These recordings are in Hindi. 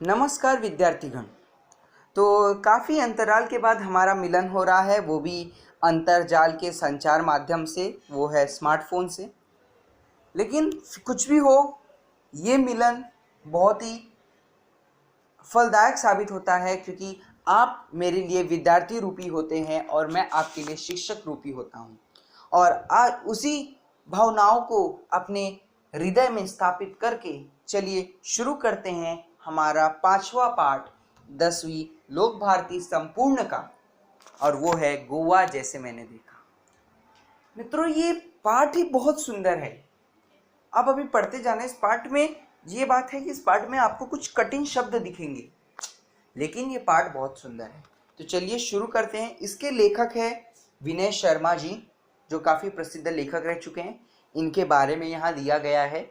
नमस्कार विद्यार्थीगण। तो काफ़ी अंतराल के बाद हमारा मिलन हो रहा है, वो भी अंतर्जाल के संचार माध्यम से, वो है स्मार्टफोन से। लेकिन कुछ भी हो, ये मिलन बहुत ही फलदायक साबित होता है, क्योंकि आप मेरे लिए विद्यार्थी रूपी होते हैं और मैं आपके लिए शिक्षक रूपी होता हूँ। और आज उसी भावनाओं को अपने हृदय में स्थापित करके चलिए शुरू करते हैं हमारा 5वां पाठ 10वीं लोक भारती संपूर्ण का, और वो है गोवा जैसे मैंने देखा। मित्रों, ये पाठ ही बहुत सुंदर है। आप अभी पढ़ते जाना इस पाठ में। ये बात है कि इस पाठ में आपको कुछ कठिन शब्द दिखेंगे, लेकिन ये पाठ बहुत सुंदर है। तो चलिए शुरू करते हैं। इसके लेखक है विनय शर्मा जी, जो काफ़ी प्रसिद्ध लेखक रह चुके हैं। इनके बारे में यहाँ दिया गया है,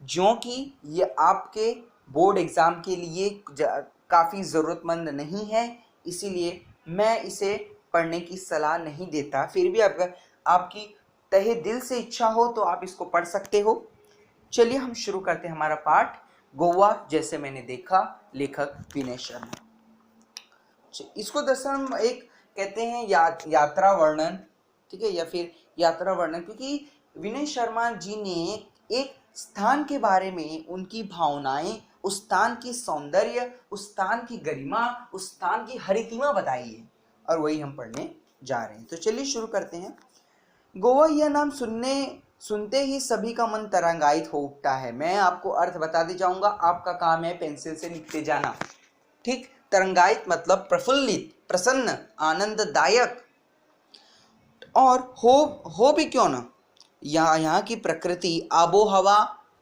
जो कि ये आपके बोर्ड एग्ज़ाम के लिए काफ़ी ज़रूरतमंद नहीं है, इसीलिए मैं इसे पढ़ने की सलाह नहीं देता। फिर भी अगर आपकी तहे दिल से इच्छा हो तो आप इसको पढ़ सकते हो। चलिए हम शुरू करते हैं हमारा पाठ, गोवा जैसे मैंने देखा, लेखक विनय शर्मा। इसको दरअसल एक कहते हैं यात्रा वर्णन, ठीक है, या फिर यात्रा वर्णन, क्योंकि विनय शर्मा जी ने एक स्थान के बारे में उनकी भावनाएं, उस स्थान की सौंदर्य, उस स्थान की गरिमा, उस स्थान की हरितिमा बताई है, और वही हम पढ़ने जा रहे हैं। तो चलिए शुरू करते हैं। गोवा यह नाम सुनते ही सभी का मन तरंगायित हो उठता है। मैं आपको अर्थ बताते जाऊंगा, आपका काम है पेंसिल से लिखते जाना। ठीक, तरंगायित मतलब प्रफुल्लित, प्रसन्न, आनंददायक। और हो भी क्यों ना, यहाँ की प्रकृति, आबो हवा,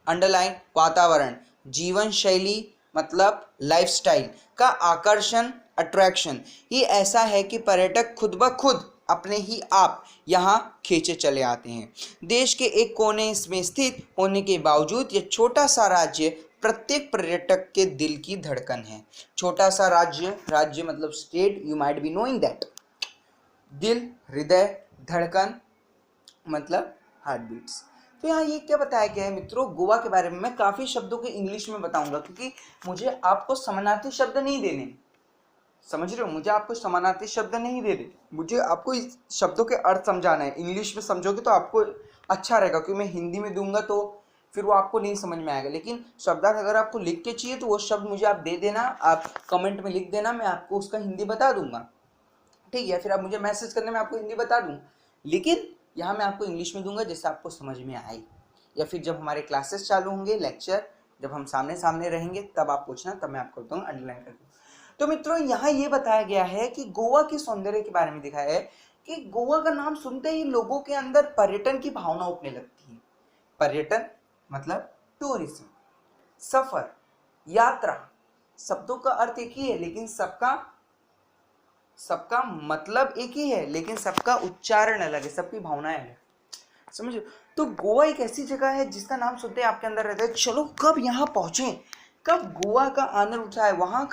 अंडरलाइन वातावरण, जीवन शैली मतलब लाइफस्टाइल का आकर्षण, अट्रैक्शन, ये ऐसा है कि पर्यटक खुद ब खुद अपने ही आप यहाँ खींचे चले आते हैं। देश के एक कोने में स्थित होने के बावजूद यह छोटा सा राज्य प्रत्येक पर्यटक के दिल की धड़कन है। छोटा सा राज्य मतलब state, you might be knowing that. दिल, हृदय, धड़कन मतलब हार्ट बीट्स। तो यहाँ ये क्या बताया गया है मित्रों गोवा के बारे में। मैं काफ़ी शब्दों को इंग्लिश में बताऊंगा, क्योंकि मुझे आपको समानार्थी शब्द नहीं देने, समझ रहे हो, मुझे आपको समानार्थी शब्द नहीं देने, मुझे आपको इस शब्दों के अर्थ समझाना है। इंग्लिश में समझोगे तो आपको अच्छा रहेगा, क्योंकि मैं हिंदी में दूंगा तो फिर वो आपको नहीं समझ में आएगा। लेकिन शब्दार्थ अगर आपको लिख के चाहिए तो वो शब्द मुझे आप दे देना, आप कमेंट में लिख देना, मैं आपको उसका हिंदी बता दूंगा, ठीक है। फिर आप मुझे मैसेज करने में आपको हिंदी बता दूँ, लेकिन यहाँ मैं आपको इंग्लिश में दूंगा जिससे आपको समझ में आए। या फिर जब हमारे क्लासेस चालू होंगे, लेक्चर, जब हम सामने सामने रहेंगे, तब आप पूछना, तब मैं आपको बताऊँगा, अंडरलाइन कर दूँ। तो मित्रों यहाँ ये बताया गया है कि गोवा के सौंदर्य के बारे में दिखाया है कि गोवा का नाम सुनते ही लोगों के अंदर पर्यटन की भावना उठने लगती है। पर्यटन मतलब टूरिज्म, सफर, यात्रा, शब्दों का अर्थ एक ही है, लेकिन सबका मतलब एक ही है, लेकिन सबका उच्चारण अलग है, सबकी भावनाएं अलग, समझो। तो गोवा एक ऐसी जगह है जिसका नाम सुनते आपके अंदर रहता है, चलो कब यहाँ पहुंचे, कब गोवा का आनंद उठाए। वहाँ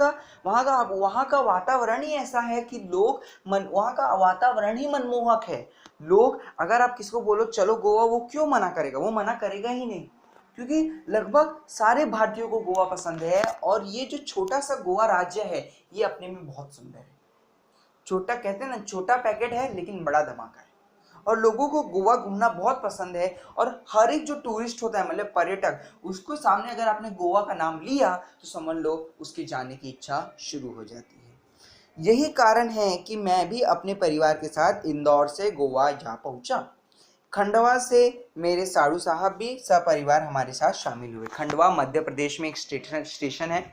का वातावरण ही ऐसा है कि वहाँ का वातावरण ही मनमोहक है। लोग, अगर आप किसको बोलो चलो गोवा, वो क्यों मना करेगा, वो मना करेगा ही नहीं, क्योंकि लगभग सारे भारतीयों को गोवा पसंद है। और ये जो छोटा सा गोवा राज्य है, ये अपने में बहुत सुंदर है। छोटा कहते हैं ना, छोटा पैकेट है लेकिन बड़ा धमाका है। और लोगों को गोवा घूमना बहुत पसंद है, और हर एक जो टूरिस्ट होता है, मतलब पर्यटक, उसको सामने अगर आपने गोवा का नाम लिया तो समझ लो उसके जाने की इच्छा शुरू हो जाती है। यही कारण है कि मैं भी अपने परिवार के साथ इंदौर से गोवा जा पहुंचा। खंडवा से मेरे साड़ू साहब भी सपरिवार हमारे साथ शामिल हुए। खंडवा मध्य प्रदेश में एक स्टेशन है।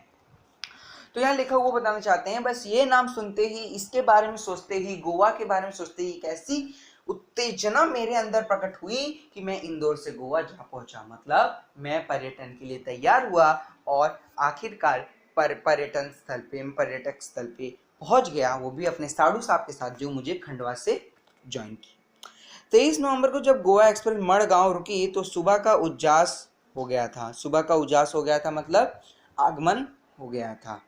तो यहाँ लिखा हुआ बताना चाहते हैं, बस ये नाम सुनते ही, इसके बारे में सोचते ही, गोवा के बारे में सोचते ही एक ऐसी उत्तेजना मेरे अंदर प्रकट हुई कि मैं इंदौर से गोवा जा पहुंचा। मतलब मैं पर्यटन के लिए तैयार हुआ और आखिरकार पर्यटक स्थल पे पहुंच गया, वो भी अपने साड़ू साहब के साथ, जो मुझे खंडवा से ज्वाइन की। 23 नवंबर को जब गोवा एक्सप्रेस मड़गांव रुकी तो सुबह का उजास हो गया था, मतलब आगमन हो गया था।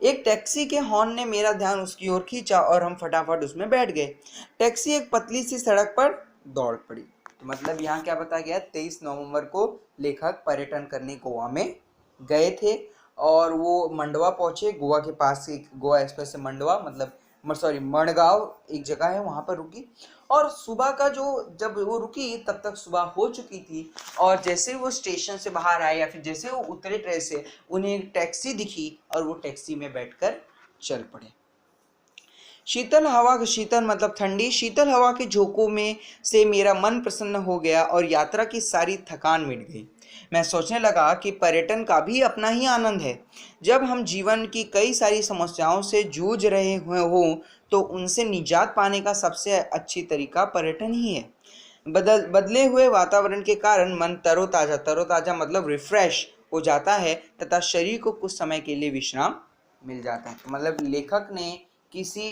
एक टैक्सी के हॉर्न ने मेरा ध्यान उसकी ओर खींचा और हम फटाफट उसमें बैठ गए। टैक्सी एक पतली सी सड़क पर दौड़ पड़ी। तो मतलब यहाँ क्या बताया गया, 23 नवंबर को लेखक पर्यटन करने गोवा में गए थे और वो मंडवा पहुँचे, गोवा के पास एक गोवा एक्सप्रेस से मंडवा मतलब मडगांव एक जगह है वहाँ पर रुकी। और सुबह का जो जब वो रुकी तब तक सुबह हो चुकी थी, और जैसे वो स्टेशन से बाहर आए या फिर जैसे वो उतरे ट्रेन से, उन्हें एक टैक्सी दिखी और वो टैक्सी में बैठकर चल पड़े। शीतल मतलब ठंडी, शीतल हवा के झोंकों में से मेरा मन प्रसन्न हो गया और यात्रा की सारी थकान मिट गई। मैं सोचने लगा कि पर्यटन का भी अपना ही आनंद है। जब हम जीवन की कई सारी समस्याओं से जूझ रहे हों तो उनसे निजात पाने का सबसे अच्छी तरीका पर्यटन ही है। बदले हुए वातावरण के कारण मन तरोताजा मतलब रिफ्रेश हो जाता है तथा शरीर को कुछ समय के लिए विश्राम मिल जाता है। मतलब लेखक ने किसी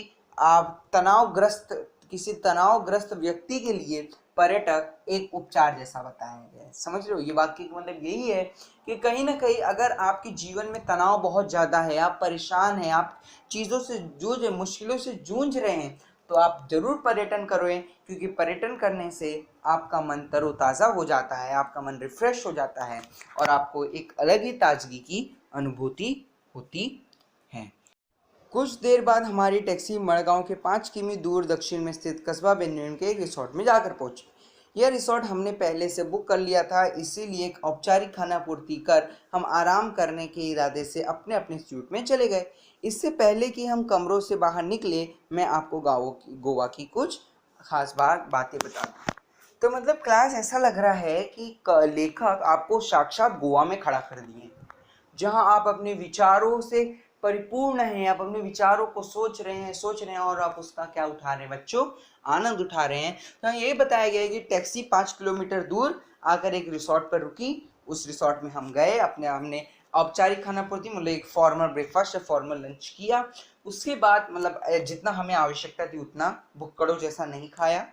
तनावग्रस्त व्यक्ति के लिए पर्यटक एक उपचार जैसा बताया गया है। समझ रहे हो, ये वाक्य का मतलब यही है कि कहीं ना कहीं अगर आपके जीवन में तनाव बहुत ज़्यादा है, आप परेशान हैं, आप चीज़ों से मुश्किलों से जूझ रहे हैं, तो आप जरूर पर्यटन करें, क्योंकि पर्यटन करने से आपका मन तरोताज़ा हो जाता है, आपका मन रिफ्रेश हो जाता है और आपको एक अलग ही ताजगी की अनुभूति होती है। कुछ देर बाद हमारी टैक्सी मडगांव के 5 किमी दूर दक्षिण में स्थित कस्बा बेन्यून के एक रिसोर्ट में जाकर पहुंची। यह रिसोर्ट हमने पहले से बुक कर लिया था, इसीलिए एक औपचारिक खाना पूर्ति कर हम आराम करने के इरादे से अपने अपने सूट में चले गए। इससे पहले कि हम कमरों से बाहर निकले, मैं आपको गोवा की कुछ खास बातें बता दूं। तो मतलब क्लास ऐसा लग रहा है कि लेखक आपको साक्षात गोवा में खड़ा कर दिए, जहां आप अपने विचारों से परिपूर्ण हैं, आप अपने विचारों को सोच रहे हैं और आप उसका क्या उठा रहे हैं बच्चों, आनंद उठा रहे हैं। तो ये बताया गया है कि टैक्सी 5 किलोमीटर दूर आकर एक रिसोर्ट पर रुकी। उस रिसोर्ट में हम गए, हमने औपचारिक खाना पूर्ति मतलब एक फॉर्मल ब्रेकफास्ट या फॉर्मल लंच किया। उसके बाद मतलब जितना हमें आवश्यकता थी उतना, भुक्कड़ों जैसा नहीं खाया,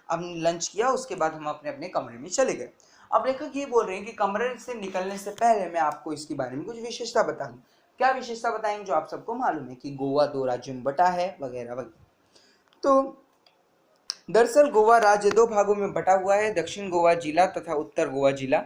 हमने लंच किया। उसके बाद हम अपने अपने कमरे में चले गए। अब लेखक ये बोल रहे हैं कि कमरे से निकलने से पहले मैं आपको इसके बारे में कुछ विशेषता बता दूं। क्या विशेषता बताएंगे जो आप सबको मालूम है कि गोवा 2 राज्यों में बटा है वगैरह वगैरह। तो दरअसल गोवा राज्य 2 भागों में बटा हुआ है, दक्षिण गोवा जिला तथा उत्तर गोवा जिला।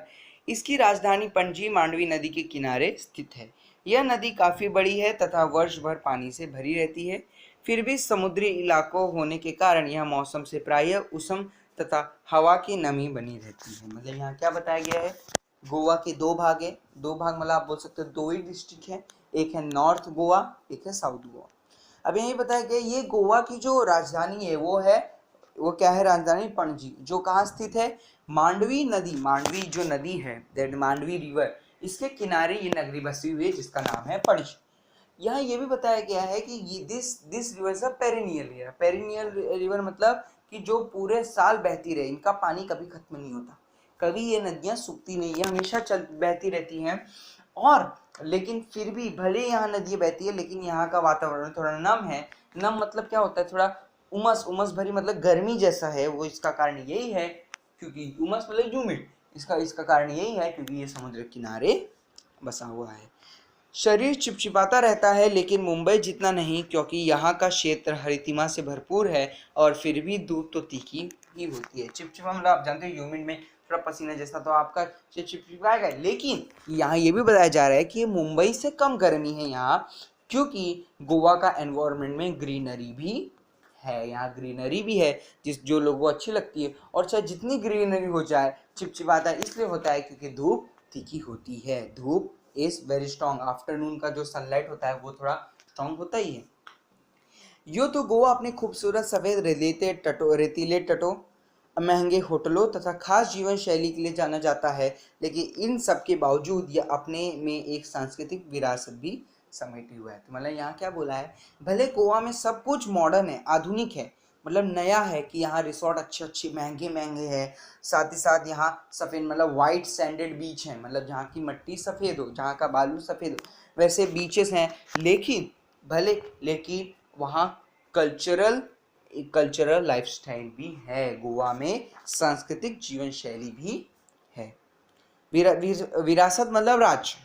इसकी राजधानी पणजी मांडवी नदी के किनारे स्थित है। यह नदी काफ़ी बड़ी है तथा वर्ष भर पानी से भरी रहती है। फिर भी समुद्री इलाकों होने के कारण यह मौसम से प्रायः उष्ण तथा हवा की नमी बनी रहती है। मतलब यहाँ क्या बताया गया है, गोवा के 2 भाग है। 2 भाग मतलब आप बोल सकते हो 2 ही डिस्ट्रिक्ट है, एक है नॉर्थ गोवा, एक है साउथ गोवा। अब यही बताया गया ये गोवा की जो राजधानी है वो क्या है, राजधानी पणजी, जो कहाँ स्थित है, मांडवी जो नदी है दैट मांडवी रिवर, इसके किनारे ये नगरी बसी हुई है जिसका नाम है पणजी। यहाँ ये भी बताया गया है कि this river is a perennial river मतलब कि जो पूरे साल बहती रहे, इनका पानी कभी खत्म नहीं होता, कभी ये नदियाँ सूखती नहीं है, हमेशा बहती रहती हैं। और लेकिन फिर भी भले यहाँ नदियाँ बहती है लेकिन यहाँ का वातावरण थोड़ा नम है। नम मतलब क्या होता है, थोड़ा उमस भरी मतलब गर्मी जैसा है। वो इसका कारण यही है क्योंकि उमस मतलब ह्यूमिड, इसका कारण यही है क्योंकि ये समुद्र किनारे बसा हुआ है। शरीर चिपचिपाता रहता है लेकिन मुंबई जितना नहीं, क्योंकि यहाँ का क्षेत्र हरितिमा से भरपूर है और फिर भी धूप तो तीखी ही होती है। चिपचिपा मतलब आप जानते हो ह्यूमिड में थोड़ा पसीना जैसा तो आपका चिपचिपाएगा। लेकिन यहाँ ये भी बताया जा रहा है कि मुंबई से कम गर्मी है यहाँ, क्योंकि गोवा का एनवायरनमेंट में ग्रीनरी भी है, यहाँ ग्रीनरी भी है जो लोगों को अच्छी लगती है। और चाहे जितनी ग्रीनरी हो जाए, चिपचिपाता इसलिए होता है क्योंकि धूप तीखी होती है। धूप इज वेरी स्ट्रॉन्ग, आफ्टरनून का जो सनलाइट होता है वो थोड़ा स्ट्रॉन्ग होता ही है। यूँ तो गोवा अपने खूबसूरत सफ़ेद रेतीले तटों, महंगे होटलों तथा खास जीवन शैली के लिए जाना जाता है, लेकिन इन सब के बावजूद यह अपने में एक सांस्कृतिक विरासत भी समेटे हुआ है। तो मतलब यहाँ क्या बोला है, भले गोवा में सब कुछ मॉडर्न है, आधुनिक है, मतलब नया है कि यहाँ रिसोर्ट अच्छे महंगे है, साथ ही साथ यहाँ सफ़ेद मतलब वाइट सैंडेड बीच है, मतलब जहाँ की मिट्टी सफ़ेद हो, जहाँ का बालू सफ़ेद हो वैसे बीचेस हैं। लेकिन वहाँ कल्चरल लाइफस्टाइल भी है, गोवा में सांस्कृतिक जीवन शैली भी है। विरासत मतलब राज्य।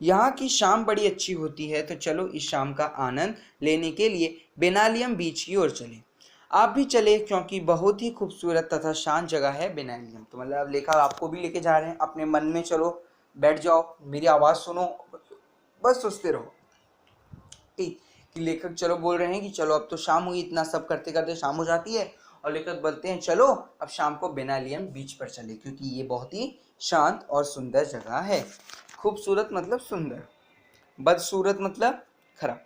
यहाँ की शाम बड़ी अच्छी होती है, तो चलो इस शाम का आनंद लेने के लिए बेनालियम बीच की ओर चले। आप भी चले क्योंकि बहुत ही खूबसूरत तथा शांत जगह है बेनालियम। तो मतलब लेखक आपको भी लेके जा रहे हैं, अपने मन में चलो बैठ जाओ, मेरी आवाज़ सुनो बस सोचते रहो। ठीक कि लेखक चलो बोल रहे हैं कि चलो अब तो शाम हुई, इतना सब करते करते शाम हो जाती है, और लेखक बोलते हैं चलो अब शाम को बिना लिए हम बीच पर चले, क्योंकि ये बहुत ही शांत और सुंदर जगह है। खूबसूरत मतलब सुंदर, बदसूरत मतलब खराब।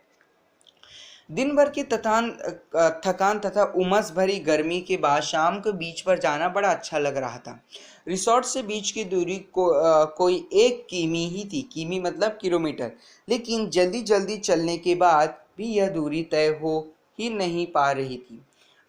दिन भर की थकान तथा उमस भरी गर्मी के बाद शाम को बीच पर जाना बड़ा अच्छा लग रहा था। रिसोर्ट से बीच की दूरी कोई 1 किमी ही थी। किमी मतलब किलोमीटर। लेकिन जल्दी जल्दी चलने के बाद भी यह दूरी तय हो ही नहीं पा रही थी।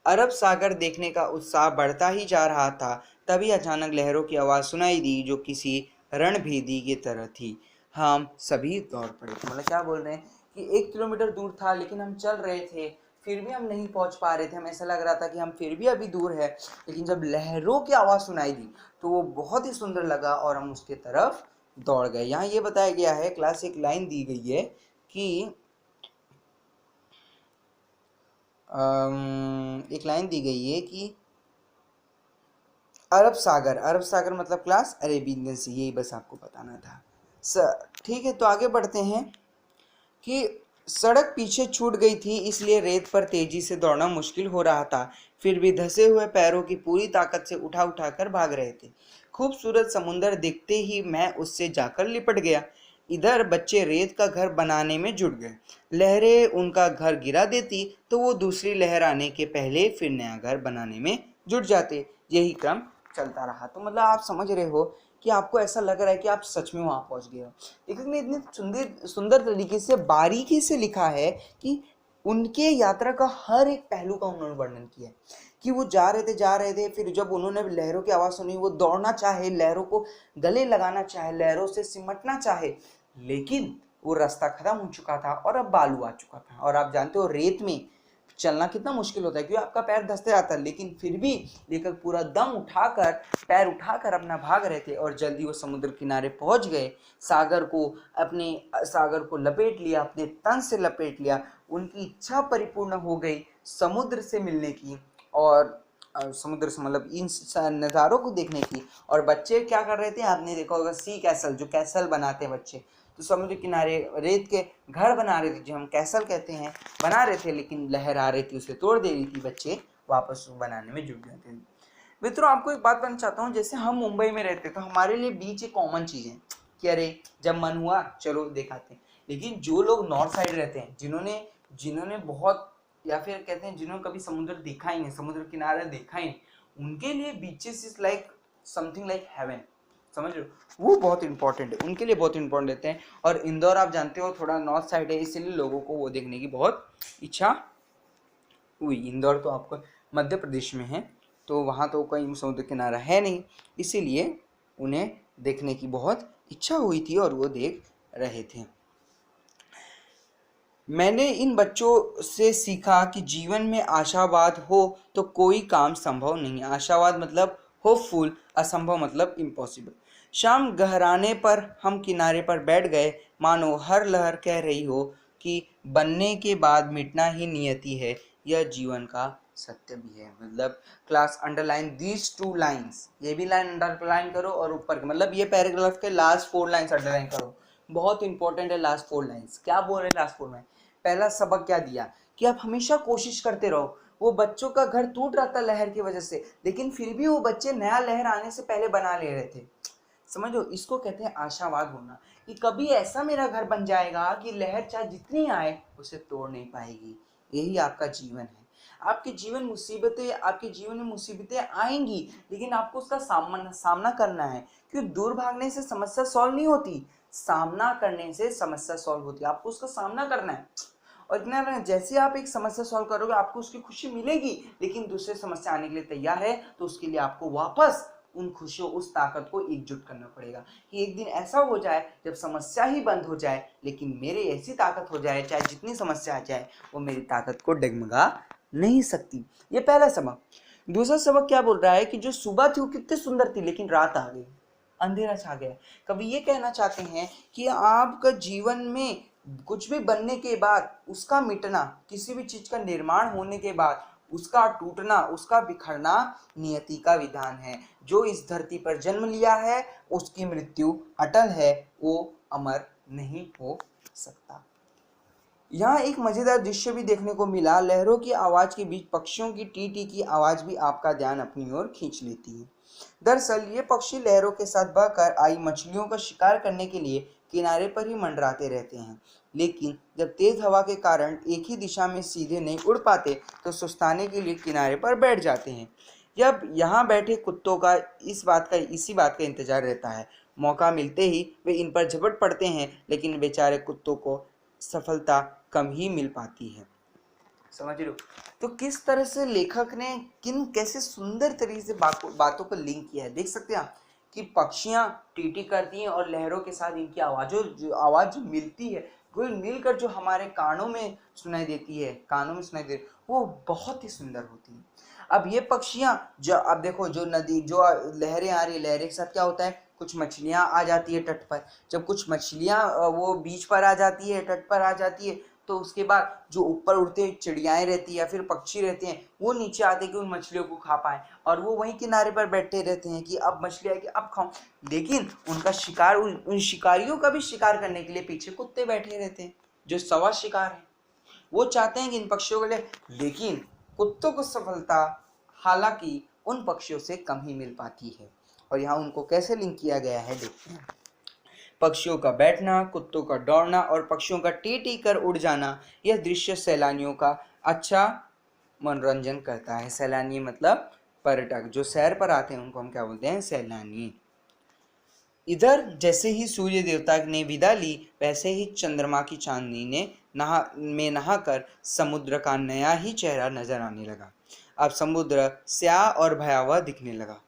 अरब सागर देखने का उत्साह बढ़ता ही जा रहा था। तभी अचानक लहरों की आवाज़ सुनाई दी, जो किसी रणभेदी की तरह थी। हम सभी दौड़ पड़े। मतलब क्या बोल रहे हैं कि 1 किलोमीटर दूर था, लेकिन हम चल रहे थे, फिर भी हम नहीं पहुंच पा रहे थे। हमें ऐसा लग रहा था कि हम फिर भी अभी दूर है, लेकिन जब लहरों की आवाज़ सुनाई दी तो वो बहुत ही सुंदर लगा और हम उसके तरफ दौड़ गए। यहाँ ये बताया गया है, क्लास एक लाइन दी गई है कि एक लाइन दी गई है कि अरब सागर मतलब क्लास अरेबियन सी, यही बस आपको बताना था। ठीक है, तो आगे बढ़ते हैं कि सड़क पीछे छूट गई थी, इसलिए रेत पर तेजी से दौड़ना मुश्किल हो रहा था। फिर भी धंसे हुए पैरों की पूरी ताकत से उठा उठा कर भाग रहे थे। खूबसूरत समुंदर दिखते ही मैं उससे जाकर लिपट गया। इधर बच्चे रेत का घर बनाने में जुट गए। लहरें उनका घर गिरा देती तो वो दूसरी लहर आने के पहले फिर नया घर बनाने में जुट जाते। यही क्रम चलता रहा। तो मतलब आप समझ रहे हो कि आपको ऐसा लग रहा है कि आप सच में वहां पहुंच गए हो। लेखक ने इतने सुंदर सुंदर तरीके से बारीकी से लिखा है कि उनके यात्रा का हर एक पहलू का उन्होंने वर्णन किया है कि वो जा रहे थे, फिर जब उन्होंने लहरों की आवाज़ सुनी, वो दौड़ना चाहे, लहरों को गले लगाना चाहे, लहरों से सिमटना चाहे, लेकिन वो रास्ता खत्म हो चुका था और अब बालू आ चुका था। और आप जानते हो रेत में चलना कितना मुश्किल होता है, क्योंकि आपका पैर धंसते जाता है, लेकिन फिर भी लेखक पूरा दम उठाकर, पैर उठाकर अपना भाग रहे थे और जल्दी वो समुद्र किनारे पहुंच गए। सागर को लपेट लिया, अपने तन से लपेट लिया। उनकी इच्छा परिपूर्ण हो गई समुद्र से मिलने की, और समुद्र से मतलब इन नज़ारों को देखने की। और बच्चे क्या कर रहे थे, आपने देखा होगा सी कैसल, जो कैसल बनाते हैं बच्चे, तो समुद्र किनारे रेत के घर बना रहे थे, जो हम कैसल कहते हैं, बना रहे थे, लेकिन लहर आ रही थी उसे तोड़ दे रही थी। बच्चे वापस बनाने में जुट जाते थे। मित्रों, आपको एक बात बताना चाहता हूँ, जैसे हम मुंबई में रहते तो हमारे लिए बीच एक कॉमन चीज़ है कि अरे जब मन हुआ चलो दिखाते हैं। लेकिन जो लोग नॉर्थ साइड रहते हैं, जिन्होंने बहुत, या फिर कहते हैं जिन्होंने कभी समुद्र देखा ही नहीं, समुद्र किनारा देखा ही नहीं, उनके लिए beaches is like something like heaven. समझ रहे हो, वो बहुत इंपॉर्टेंट है, उनके लिए बहुत इंपॉर्टेंट रहते हैं। और इंदौर आप जानते हो थोड़ा नॉर्थ साइड है, इसीलिए लोगों को वो देखने की बहुत इच्छा हुई। इंदौर तो आपको मध्य प्रदेश में है, तो वहाँ तो कहीं समुद्र किनारा है नहीं, इसीलिए उन्हें देखने की बहुत इच्छा हुई थी और वो देख रहे थे। मैंने इन बच्चों से सीखा कि जीवन में आशावाद हो तो कोई काम संभव नहीं। आशावाद मतलब होपफुल, असंभव मतलब इम्पॉसिबल। शाम गहराने पर हम किनारे पर बैठ गए, मानो हर लहर कह रही हो कि बनने के बाद मिटना ही नियति है, यह जीवन का सत्य भी है। मतलब क्लास अंडरलाइन दीज 2 लाइन्स, ये भी लाइन अंडरलाइन करो और ऊपर मतलब ये पैराग्राफ के लास्ट 4 लाइन्स अंडरलाइन करो। बहुत इंपॉर्टेंट है लास्ट 4 लाइन्स। क्या बोल रहे हैं लास्ट 4 लाइन? पहला सबक क्या दिया कि आप हमेशा कोशिश करते रहो। वो बच्चों का घर टूट रहा था लहर की वजह से, लेकिन फिर भी वो बच्चे नया लहर आने से पहले बना ले रहे थे। समझो, इसको कहते हैं आशावाद होना, कि कभी ऐसा मेरा घर बन जाएगा कि लहर चाहे जितनी आए उसे तोड़ नहीं पाएगी। यही आपका जीवन है। आपके जीवन में मुसीबतें आएंगी, लेकिन आपको उसका सामना करना है, क्योंकि दूर भागने से समस्या सॉल्व नहीं होती, सामना करने से समस्या सॉल्व होती है। आपको उसका सामना करना है। और इतना जैसे आप एक समस्या सॉल्व करोगे आपको उसकी खुशी मिलेगी, लेकिन दूसरे समस्या आने के लिए तैयार है तो उसके लिए आपको वापस उन खुशियों, उस ताकत को एकजुट करना पड़ेगा कि एक दिन ऐसा हो जाए जब समस्या ही बंद हो जाए, लेकिन मेरे ऐसी ताकत हो जाए, चाहे जितनी समस्या आ जाए वो मेरी ताकत को डगमगा नहीं सकती। ये पहला सबक। दूसरा सबक क्या बोल रहा है कि जो सुबह थी वो कितनी सुंदर थी, लेकिन रात आ गई, अंधेरा छा गया। कभी ये कहना चाहते हैं कि आपका जीवन में कुछ भी बनने के बाद, उसका मिटना, किसी भी चीज का निर्माण होने के बाद उसका टूटना, उसका बिखरना नियति का विधान है। जो इस धरती पर जन्म लिया है उसकी मृत्यु अटल है, वो अमर नहीं हो सकता। यहाँ एक मजेदार दृश्य भी देखने को मिला। लहरों की आवाज के बीच पक्षियों की टी टी की आवाज भी आपका ध्यान अपनी ओर खींच लेती है। दरअसल ये पक्षी लहरों के साथ बहकर आई मछलियों का शिकार करने के लिए किनारे पर ही मंडराते रहते हैं, लेकिन जब तेज हवा के कारण एक ही दिशा में सीधे नहीं उड़ पाते तो सुस्ताने के लिए किनारे पर बैठ जाते हैं। जब यहाँ बैठे कुत्तों का इसी बात का इंतजार रहता है। मौका मिलते ही वे इन पर झपट पड़ते हैं, लेकिन बेचारे कुत्तों को सफलता कम ही मिल पाती है। समझ रहे हो? तो किस तरह से लेखक ने कैसे सुंदर तरीके से बातों को लिंक किया है। देख सकते हैं आप कि पक्षियां टीटी करती हैं और लहरों के साथ इनकी आवाज मिलती है, वो मिलकर जो हमारे कानों में सुनाई देती है, वो बहुत ही सुंदर होती है। अब ये पक्षियां जो अब देखो, जो नदी जो लहरें आ रही है, लहरें के साथ क्या होता है, कुछ मछलियां आ जाती है तट पर। जब कुछ मछलियां वो बीच पर आ जाती है, तट पर आ जाती है, तो उसके बाद जो ऊपर उड़ते चिड़ियाएं रहती है या फिर पक्षी रहते हैं, वो नीचे आते कि उन मछलियों को खा पाए, और वो वहीं किनारे पर बैठे रहते हैं कि अब मछली आएगी अब खाऊं। लेकिन उनका शिकार उन शिकारियों का भी शिकार करने के लिए पीछे कुत्ते बैठे रहते हैं जो सवा शिकार हैं। वो चाहते हैं कि इन पक्षियों को ले, लेकिन कुत्तों को सफलता हालांकि उन पक्षियों से कम ही मिल पाती है। और यहाँ उनको कैसे लिंक किया गया है देखते हैं। पक्षियों का बैठना, कुत्तों का दौड़ना और पक्षियों का टी टी कर उड़ जाना, यह दृश्य सैलानियों का अच्छा मनोरंजन करता है। सैलानी मतलब पर्यटक, जो सैर पर आते हैं उनको हम क्या बोलते हैं, सैलानी। इधर जैसे ही सूर्य देवता ने विदा ली, वैसे ही चंद्रमा की चांदनी ने नहाकर समुद्र का नया ही चेहरा नजर आने लगा। अब समुद्र स्याह और भयावह दिखने लगा।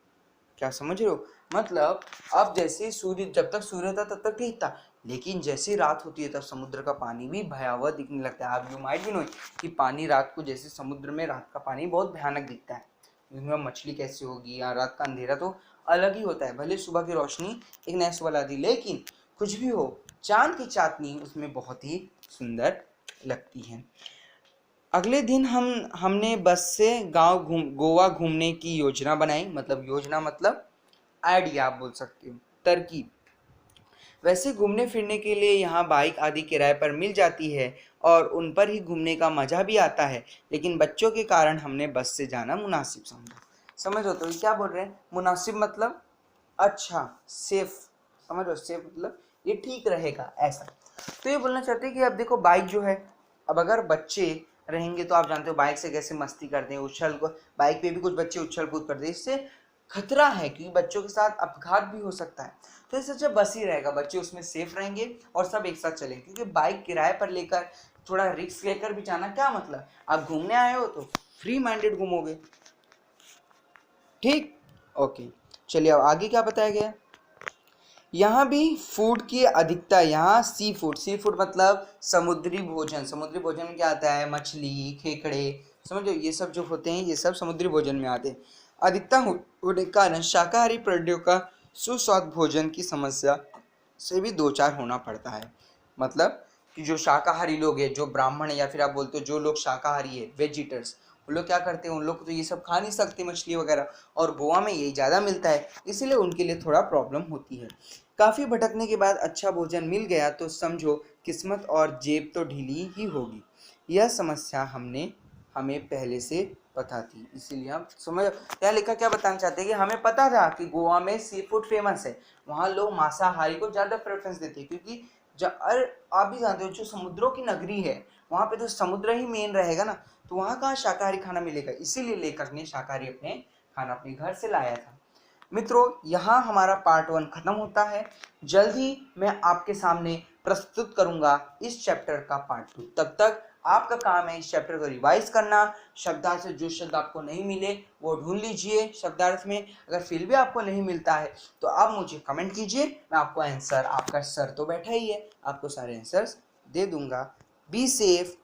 क्या समझ रहे हो? मतलब अब जैसे सूर्य, जब तक सूर्य था तब तक ठीक था, लेकिन जैसे रात होती है तब समुद्र का पानी भी भयावह दिखने लगता है। आप यू माइट भी नो कि पानी रात को, जैसे समुद्र में रात का पानी बहुत भयानक दिखता है, इसमें मछली कैसी होगी, या रात का अंधेरा तो अलग ही होता है। भले सुबह की रोशनी एक नया सुबह लाती, लेकिन कुछ भी हो, चांद की चांदनी उसमें बहुत ही सुंदर लगती है। अगले दिन हमने बस से गोवा घूमने की योजना बनाई। मतलब योजना मतलब आइडिया आप बोल सकते हो, तरकीब। वैसे घूमने फिरने के लिए यहाँ बाइक आदि किराए पर मिल जाती है और उन पर ही घूमने का मजा भी आता है, लेकिन बच्चों के कारण हमने बस से जाना मुनासिब समझा। समझ हो तो क्या बोल रहे हैं? मुनासिब मतलब अच्छा, सेफ। समझ लो, सेफ मतलब ये ठीक रहेगा ऐसा। तो ये बोलना चाहते हैं कि अब देखो बाइक जो है, अब अगर बच्चे रहेंगे तो आप जानते हो बाइक से कैसे मस्ती करते हैं, बाइक पे भी कुछ बच्चे उछल कूद करते हैं, इससे खतरा है क्योंकि बच्चों के साथ अपघात भी हो सकता है। तो इससे अच्छा बस ही रहेगा, बच्चे उसमें सेफ रहेंगे और सब एक साथ चलेंगे। क्योंकि बाइक किराए पर लेकर थोड़ा रिस्क लेकर भी जाना क्या मतलब, आप घूमने आए हो तो फ्री माइंडेड घूमोगे। ठीक, ओके, चलिए अब आगे क्या बताया गया। यहाँ भी फूड की अधिकता, यहाँ सी फूड मतलब समुद्री भोजन। समुद्री भोजन में क्या आता है, मछली, खेकड़े, समझो ये सब जो होते हैं ये सब समुद्री भोजन में आते हैं। अधिकता होने के कारण शाकाहारी प्राणियों का सुस्वादु भोजन की समस्या से भी दो चार होना पड़ता है। मतलब कि जो शाकाहारी लोग हैं, जो ब्राह्मण है, या फिर आप बोलते हो जो लोग शाकाहारी है, वेजिटर्स, उन लोग क्या करते हैं, उन लोग तो ये सब खा नहीं सकते मछली वगैरह, और गोवा में यही ज़्यादा मिलता है, इसीलिए उनके लिए थोड़ा प्रॉब्लम होती है। काफ़ी भटकने के बाद अच्छा भोजन मिल गया तो समझो किस्मत और जेब तो ढीली ही होगी। यह समस्या हमें पहले से पता थी, इसीलिए हम समझ क्या लिखा, क्या बताना चाहते हैं कि हमें पता था कि गोवा में सी फूड फेमस है, वहाँ लोग मांसाहारी को ज़्यादा प्रेफरेंस देते हैं, क्योंकि आप भी जानते हो जो समुद्रों की नगरी है वहाँ पे तो समुद्र ही मेन रहेगा ना, तो वहाँ कहाँ शाकाहारी खाना मिलेगा, इसीलिए लेखक ने शाकाहारी खाना अपने घर से लाया था। मित्रों, यहाँ हमारा पार्ट 1 खत्म होता है। जल्द ही मैं आपके सामने प्रस्तुत करूंगा इस चैप्टर का पार्ट 2। तब तक आपका काम है इस चैप्टर को रिवाइज करना। शब्दार्थ से जो शब्द आपको नहीं मिले वो ढूंढ लीजिए शब्दार्थ में। अगर फिर भी आपको नहीं मिलता है तो आप मुझे कमेंट कीजिए, मैं आपको आंसर, आपका सर तो बैठा ही है, आपको सारे आंसर्स दे दूंगा। Be safe,